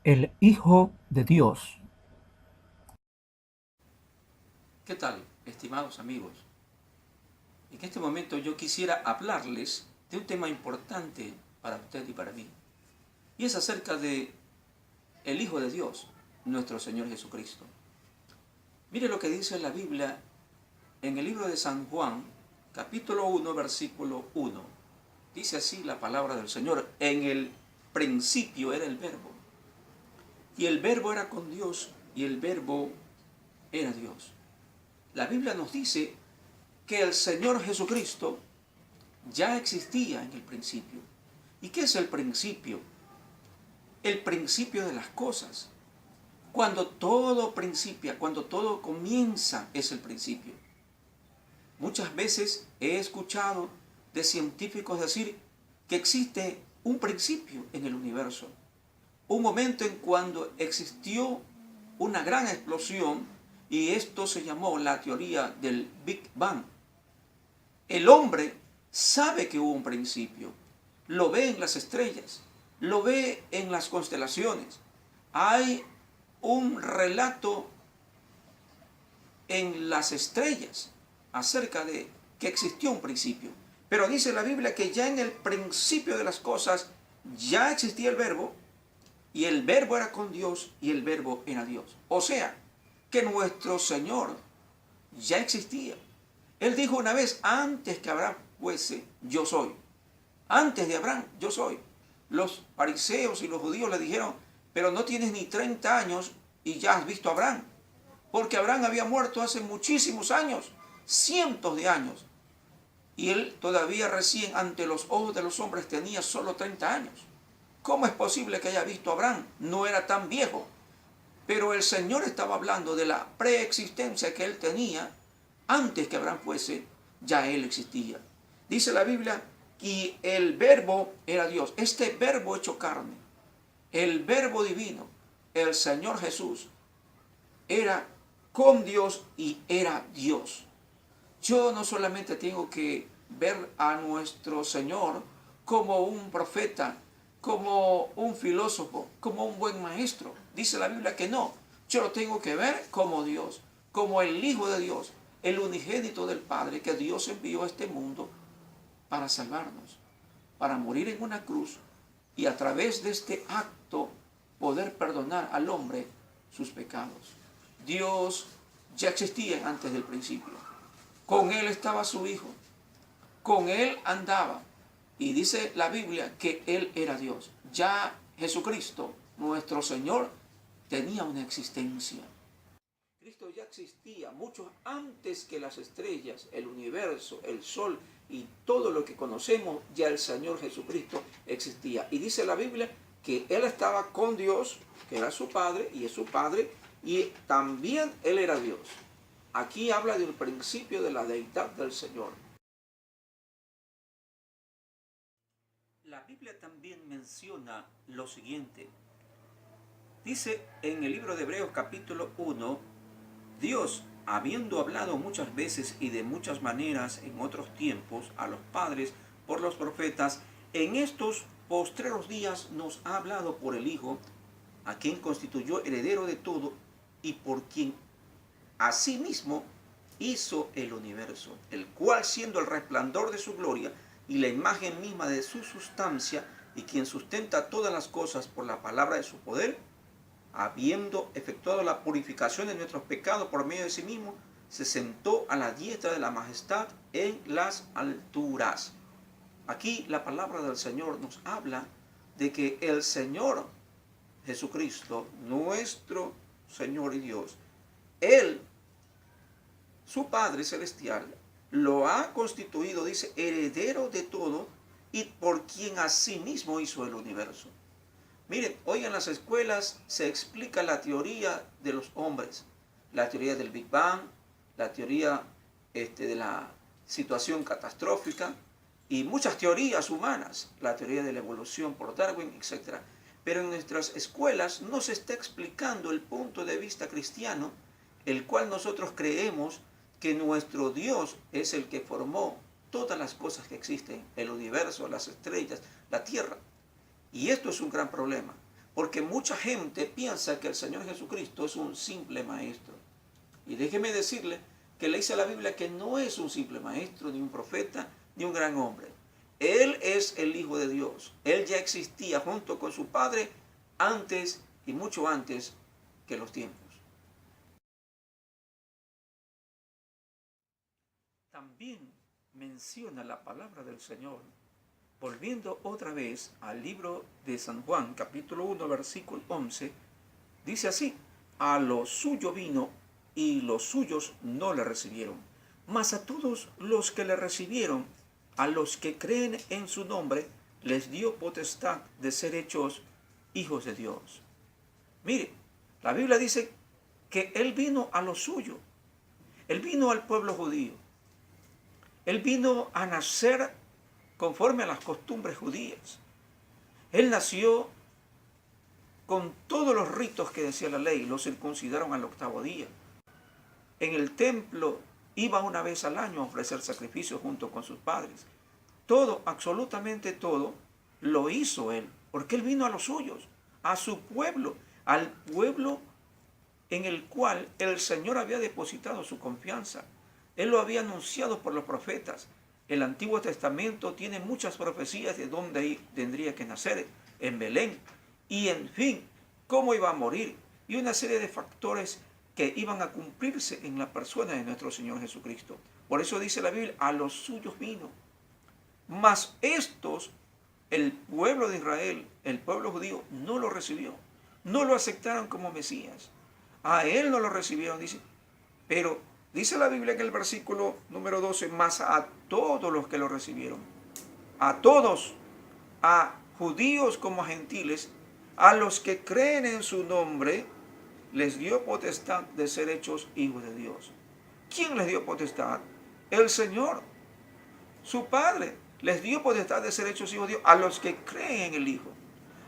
el Hijo de Dios. ¿Qué tal, estimados amigos? En este momento yo quisiera hablarles de un tema importante para usted y para mí. Y es acerca de el Hijo de Dios, nuestro Señor Jesucristo. Mire lo que dice la Biblia en el libro de San Juan, capítulo 1, versículo 1. Dice así la palabra del Señor: en el principio era el Verbo, y el Verbo era con Dios, y el Verbo era Dios. La Biblia nos dice que el Señor Jesucristo ya existía en el principio. ¿Y qué es el principio? El principio de las cosas. Cuando todo principia, cuando todo comienza, es el principio. Muchas veces he escuchado de científicos decir que existe un principio en el universo. Un momento en cuando existió una gran explosión y esto se llamó la teoría del Big Bang. El hombre sabe que hubo un principio, lo ve en las estrellas, lo ve en las constelaciones. Hay un relato en las estrellas acerca de que existió un principio. Pero dice la Biblia que ya en el principio de las cosas ya existía el Verbo, y el Verbo era con Dios, y el Verbo era Dios. O sea, que nuestro Señor ya existía. Él dijo una vez: antes que Abraham fuese, yo soy. Antes de Abraham, yo soy. Los fariseos y los judíos le dijeron: pero no tienes ni 30 años y ya has visto a Abraham. Porque Abraham había muerto hace muchísimos años, cientos de años. Y él todavía recién ante los ojos de los hombres tenía solo 30 años. ¿Cómo es posible que haya visto a Abraham? No era tan viejo. Pero el Señor estaba hablando de la preexistencia que él tenía. Antes que Abraham fuese, ya él existía. Dice la Biblia que el Verbo era Dios. Este Verbo hecho carne, el Verbo divino, el Señor Jesús, era con Dios y era Dios. Yo no solamente tengo que ver a nuestro Señor como un profeta, como un filósofo, como un buen maestro. Dice la Biblia que no. Yo lo tengo que ver como Dios, como el Hijo de Dios, el unigénito del Padre que Dios envió a este mundo para salvarnos, para morir en una cruz y a través de este acto poder perdonar al hombre sus pecados. Dios ya existía antes del principio. Con él estaba su Hijo, con él andaba. Y dice la Biblia que él era Dios. Ya Jesucristo, nuestro Señor, tenía una existencia. Cristo ya existía mucho antes que las estrellas, el universo, el sol y todo lo que conocemos. Ya el Señor Jesucristo existía. Y dice la Biblia que él estaba con Dios, que era su Padre y es su Padre, y también él era Dios. Aquí habla del principio de la deidad del Señor. La Biblia también menciona lo siguiente. Dice en el libro de Hebreos capítulo 1: Dios, habiendo hablado muchas veces y de muchas maneras en otros tiempos a los padres por los profetas, en estos postreros días nos ha hablado por el Hijo, a quien constituyó heredero de todo y por quien asimismo hizo el universo, el cual, siendo el resplandor de su gloria y la imagen misma de su sustancia, y quien sustenta todas las cosas por la palabra de su poder, habiendo efectuado la purificación de nuestros pecados por medio de sí mismo, se sentó a la diestra de la majestad en las alturas. Aquí la palabra del Señor nos habla de que el Señor Jesucristo, nuestro Señor y Dios, Él, su Padre Celestial, lo ha constituido, dice, heredero de todo y por quien asimismo hizo el universo. Miren, hoy en las escuelas se explica la teoría de los hombres, la teoría del Big Bang, la teoría de la situación catastrófica y muchas teorías humanas, la teoría de la evolución por Darwin, etc. Pero en nuestras escuelas no se está explicando el punto de vista cristiano, el cual nosotros creemos que nuestro Dios es el que formó todas las cosas que existen, el universo, las estrellas, la tierra. Y esto es un gran problema, Porque mucha gente piensa que el Señor Jesucristo es un simple maestro. Y déjeme decirle que le dice a la Biblia que no es un simple maestro, ni un profeta, ni un gran hombre. Él es el Hijo de Dios. Él ya existía junto con su Padre antes y mucho antes que los tiempos. También menciona la palabra del Señor, volviendo otra vez al libro de San Juan, capítulo 1, versículo 11, dice así: a lo suyo vino y los suyos no le recibieron, mas a todos los que le recibieron, a los que creen en su nombre, les dio potestad de ser hechos hijos de Dios. Mire, la Biblia dice que Él vino a lo suyo. Él vino al pueblo judío. Él vino a nacer conforme a las costumbres judías. Él nació con todos los ritos que decía la ley. Lo circuncidaron al 8º día. En el templo iba una vez al año a ofrecer sacrificios junto con sus padres. Todo, absolutamente todo, lo hizo Él, porque Él vino a los suyos, a su pueblo, al pueblo en el cual el Señor había depositado su confianza. Él lo había anunciado por los profetas. El Antiguo Testamento tiene muchas profecías de dónde tendría que nacer, en Belén, y en fin, cómo iba a morir, y una serie de factores que iban a cumplirse en la persona de nuestro Señor Jesucristo. Por eso dice la Biblia, a los suyos vino. Mas estos, el pueblo de Israel, el pueblo judío, no lo recibió. No lo aceptaron como Mesías. A Él no lo recibieron, dice. Pero dice la Biblia en el versículo número 12, mas a todos los que lo recibieron, a todos, a judíos como a gentiles, a los que creen en su nombre, les dio potestad de ser hechos hijos de Dios. ¿Quién les dio potestad? El Señor, su Padre, les dio potestad de ser hechos hijos de Dios a los que creen en el Hijo.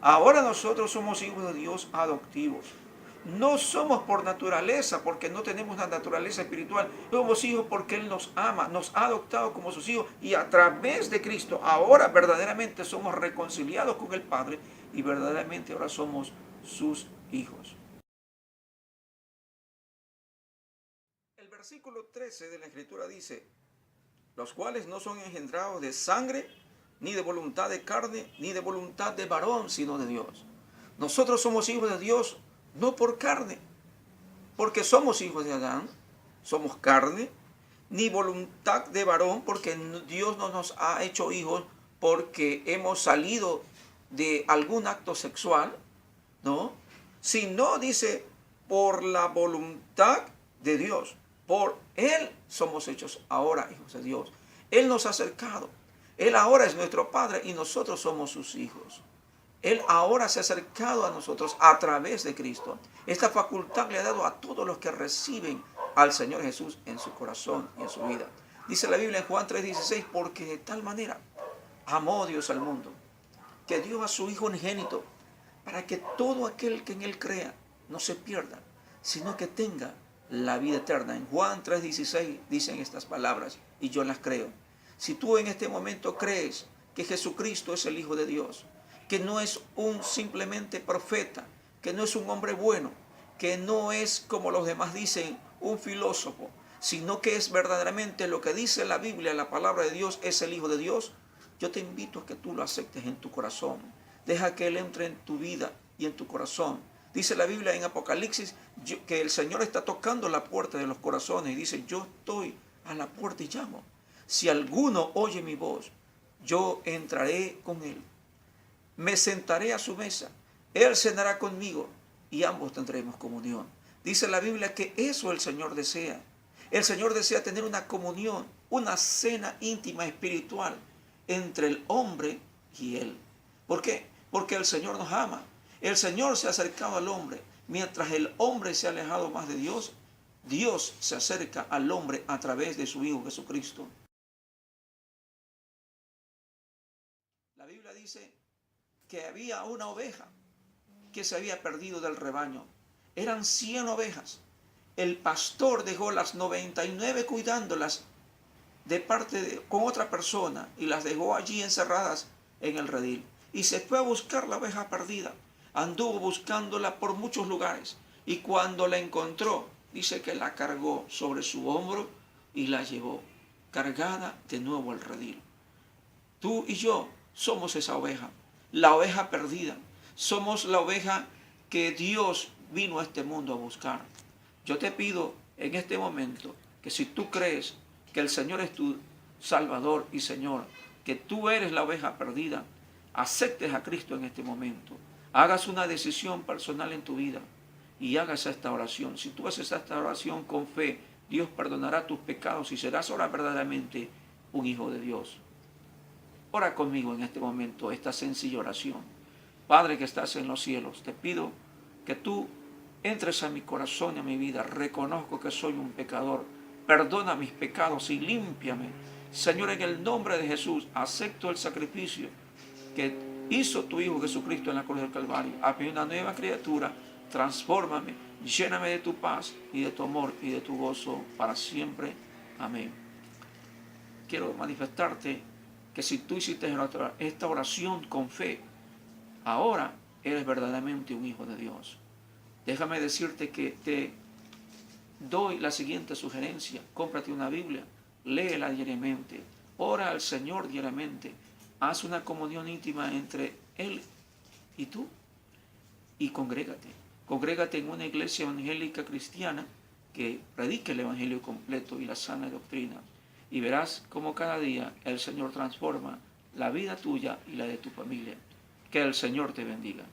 Ahora nosotros somos hijos de Dios adoptivos. No somos por naturaleza, porque no tenemos una naturaleza espiritual. Somos hijos porque Él nos ama, nos ha adoptado como sus hijos, y a través de Cristo ahora verdaderamente somos reconciliados con el Padre y verdaderamente ahora somos sus hijos. El versículo 13 de la Escritura dice: los cuales no son engendrados de sangre, ni de voluntad de carne, ni de voluntad de varón, sino de Dios. Nosotros somos hijos de Dios no por carne, porque somos hijos de Adán, somos carne, ni voluntad de varón, porque Dios no nos ha hecho hijos porque hemos salido de algún acto sexual, ¿no? Sino, dice, por la voluntad de Dios. Por Él somos hechos ahora hijos de Dios. Él nos ha acercado. Él ahora es nuestro Padre y nosotros somos sus hijos. Él ahora se ha acercado a nosotros a través de Cristo. Esta facultad le ha dado a todos los que reciben al Señor Jesús en su corazón y en su vida. Dice la Biblia en Juan 3:16, porque de tal manera amó Dios al mundo, que dio a su Hijo unigénito, para que todo aquel que en Él crea no se pierda, sino que tenga la vida eterna. En Juan 3:16 dicen estas palabras y yo las creo. Si tú en este momento crees que Jesucristo es el Hijo de Dios, que no es un simplemente profeta, que no es un hombre bueno, que no es como los demás dicen un filósofo, sino que es verdaderamente lo que dice la Biblia, la palabra de Dios, es el Hijo de Dios, yo te invito a que tú lo aceptes en tu corazón. Deja que Él entre en tu vida y en tu corazón. Dice la Biblia en Apocalipsis que el Señor está tocando la puerta de los corazones y dice: yo estoy a la puerta y llamo. Si alguno oye mi voz, yo entraré con él. Me sentaré a su mesa, Él cenará conmigo y ambos tendremos comunión. Dice la Biblia que eso el Señor desea. El Señor desea tener una comunión, una cena íntima espiritual entre el hombre y Él. ¿Por qué? Porque el Señor nos ama. El Señor se ha acercado al hombre. Mientras el hombre se ha alejado más de Dios, Dios se acerca al hombre a través de su Hijo Jesucristo. La Biblia dice que había una oveja que se había perdido del rebaño. Eran 100 ovejas. El pastor dejó las 99 cuidándolas con otra persona y las dejó allí encerradas en el redil. Y se fue a buscar la oveja perdida. Anduvo buscándola por muchos lugares y cuando la encontró, dice que la cargó sobre su hombro y la llevó cargada de nuevo al redil. Tú y yo somos esa oveja, la oveja perdida. Somos la oveja que Dios vino a este mundo a buscar. Yo te pido en este momento que si tú crees que el Señor es tu Salvador y Señor, que tú eres la oveja perdida, aceptes a Cristo en este momento. Hagas una decisión personal en tu vida y hagas esta oración. Si tú haces esta oración con fe, Dios perdonará tus pecados y serás ahora verdaderamente un hijo de Dios. Ora conmigo en este momento esta sencilla oración. Padre que estás en los cielos, te pido que tú entres a mi corazón y a mi vida. Reconozco que soy un pecador. Perdona mis pecados y límpiame. Señor, en el nombre de Jesús, acepto el sacrificio que hizo tu Hijo Jesucristo en la cruz del Calvario. Hazme una nueva criatura. Transfórmame. Lléname de tu paz y de tu amor y de tu gozo para siempre. Amén. Quiero manifestarte que si tú hiciste esta oración con fe, ahora eres verdaderamente un hijo de Dios. Déjame decirte que te doy la siguiente sugerencia. Cómprate una Biblia, léela diariamente, ora al Señor diariamente, haz una comunión íntima entre Él y tú y congrégate. Congrégate en una iglesia evangélica cristiana que predique el evangelio completo y la sana doctrina. Y verás cómo cada día el Señor transforma la vida tuya y la de tu familia. Que el Señor te bendiga.